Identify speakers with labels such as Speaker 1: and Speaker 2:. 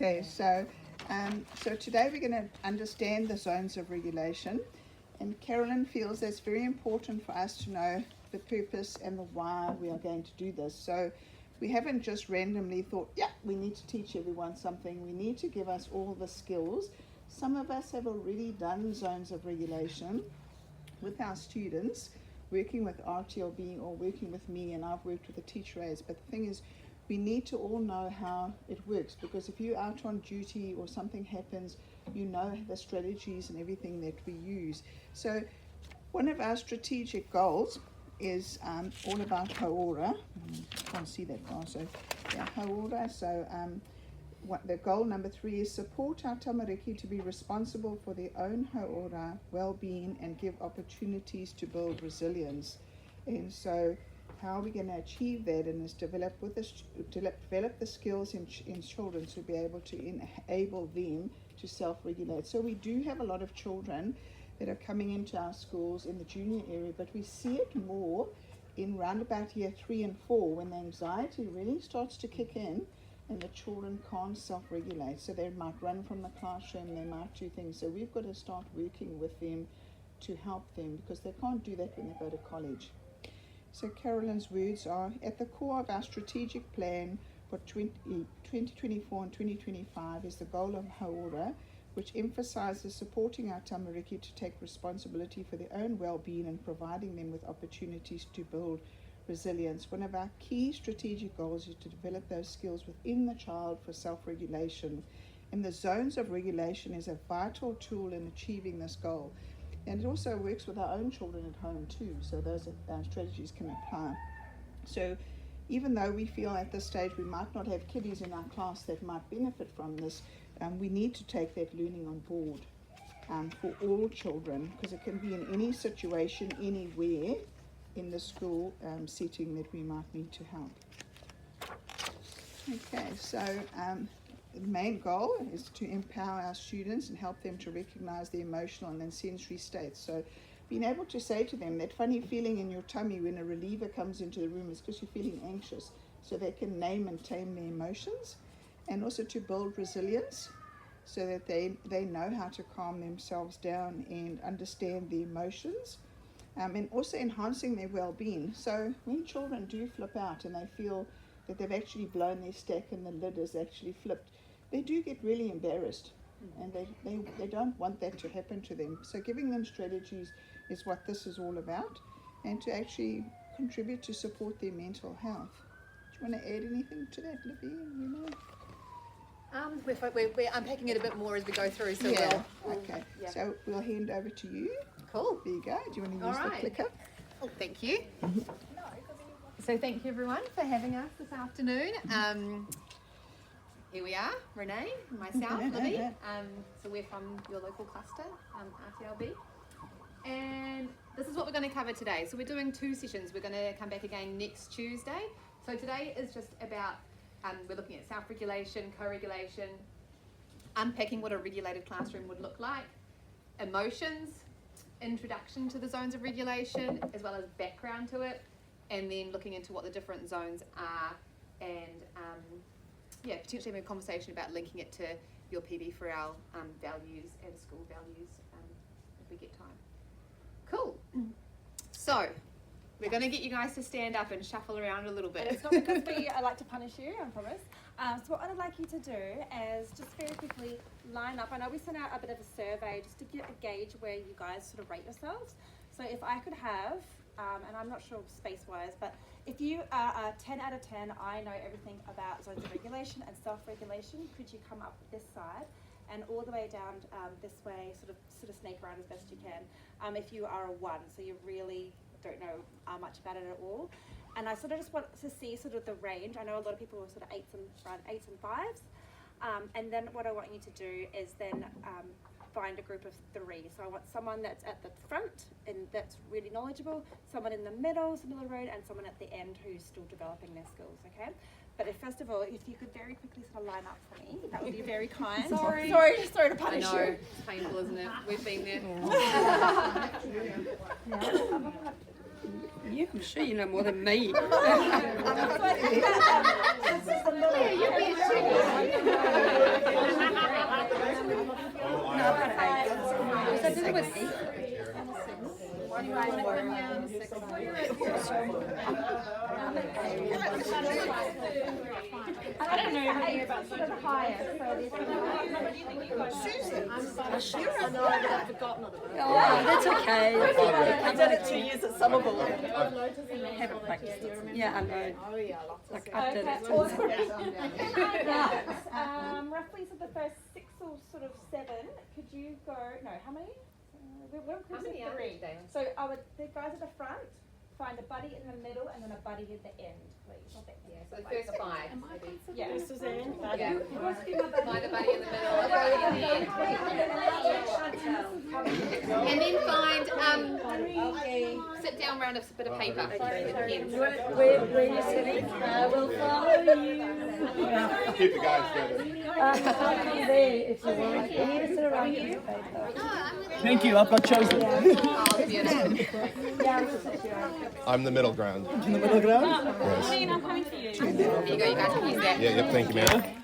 Speaker 1: Okay, so today we're going to understand the zones of regulation, and Carolyn feels that it's very important for us to know the purpose and the why we are going to do this. So we haven't just randomly thought, yeah, we need to teach everyone something. We need to give us all the skills. Some of us have already done zones of regulation with our students, working with RTLB or working with me, and I've worked with the teacher aides. But the thing is, we need to all know how it works, because if you're out on duty or something happens, you know the strategies and everything that we use. So one of our strategic goals is all about Hauora. Can't see that far, so yeah, Hauora. So the goal number 3 is support our tamariki to be responsible for their own Hauora well-being and give opportunities to build resilience. And so how are we going to achieve that, and is develop the skills in children to be able to enable them to self-regulate. So we do have a lot of children that are coming into our schools in the junior area, but we see it more in roundabout year 3 and 4 when the anxiety really starts to kick in and the children can't self-regulate. So they might run from the classroom, they might do things. So we've got to start working with them to help them, because they can't do that when they go to college. So Carolyn's words are, at the core of our strategic plan for 2024 and 2025 is the goal of Hauora, which emphasizes supporting our tamariki to take responsibility for their own well-being and providing them with opportunities to build resilience. One of our key strategic goals is to develop those skills within the child for self-regulation, and the zones of regulation is a vital tool in achieving this goal. And it also works with our own children at home too, so those strategies can apply. So even though we feel at this stage we might not have kiddies in our class that might benefit from this, we need to take that learning on board for all children, because it can be in any situation, anywhere in the school setting that we might need to help. Okay, so the main goal is to empower our students and help them to recognize their emotional and then sensory states. So being able to say to them, that funny feeling in your tummy when a reliever comes into the room is because you're feeling anxious, so they can name and tame their emotions, and also to build resilience so that they know how to calm themselves down and understand the emotions, and also enhancing their well-being. So when children do flip out and they feel that they've actually blown their stack and the lid is actually flipped, they do get really embarrassed, and they don't want that to happen to them. So giving them strategies is what this is all about, and to actually contribute to support their mental health. Do you want to add anything to that, Libby?
Speaker 2: We're unpacking it a bit more as we go through, so
Speaker 1: yeah. Okay. Yeah. So we'll hand over to you.
Speaker 2: Cool.
Speaker 1: There you go. Do you want to use the clicker?
Speaker 2: Oh, thank you. So thank you everyone for having us this afternoon. Here we are, Renee, myself, Libby. So we're from your local cluster, RTLB. And this is what we're going to cover today. So we're doing 2 sessions. We're going to come back again next Tuesday. So today is just about, we're looking at self-regulation, co-regulation, unpacking what a regulated classroom would look like, emotions, introduction to the zones of regulation, as well as background to it, and then looking into what the different zones are, and potentially have a conversation about linking it to your PB4L values and school values if we get time. Cool. So we're going to get you guys to stand up and shuffle around a little bit.
Speaker 3: And it's not because I like to punish you, I promise. So what I'd like you to do is just very quickly line up. I know we sent out a bit of a survey just to get a gauge where you guys sort of rate yourselves. So if I could have, and I'm not sure space-wise, but if you are a 10 out of 10, I know everything about zones of regulation and self-regulation, could you come up this side and all the way down this way, sort of snake around as best you can. If you are a 1, so you really don't know much about it at all. And I sort of just want to see sort of the range. I know a lot of people are sort of around 8s and 5s. And then what I want you to do is then find a group of 3. So I want someone that's at the front and that's really knowledgeable, someone in the middle of the road, and someone at the end who's still developing their skills, okay? But first of all, if you could very quickly sort of line up for me, that would be very kind. Sorry to punish you.
Speaker 2: It's painful, isn't it? We've been there.
Speaker 4: Yeah, I'm sure you know more than me. did it with Ethan.
Speaker 3: I don't know anything about sort of higher, so there's
Speaker 4: Oh, that's okay.
Speaker 5: I did it 2 years at Summerville.
Speaker 4: Haven't practiced it. Yeah, I know. Like I did
Speaker 3: Okay,
Speaker 4: it.
Speaker 3: awesome. Roughly, so the first 6 or sort of 7, could you go, no, how many? We're
Speaker 2: How many are
Speaker 3: 3.
Speaker 2: there?
Speaker 3: So I would, the guys at the front, find a buddy in the middle and then a buddy at the end, please. Not that
Speaker 2: Yeah, so the first 5. Maybe.
Speaker 3: Yeah.
Speaker 5: Suzanne.
Speaker 2: Yeah. Find a buddy in the middle. And then find sit down round a bit of paper. Pens.
Speaker 4: Where are you sitting? I will follow you.
Speaker 6: Keep the guys together.
Speaker 4: There, if you want. You need to sit around here.
Speaker 7: Thank you, I've got chosen.
Speaker 2: Oh, beautiful.
Speaker 6: I'm the middle ground.
Speaker 7: In the middle ground?
Speaker 6: Yes.
Speaker 3: I'm coming to you.
Speaker 2: There you go, you guys can use that.
Speaker 6: Yeah, yep, thank you, man.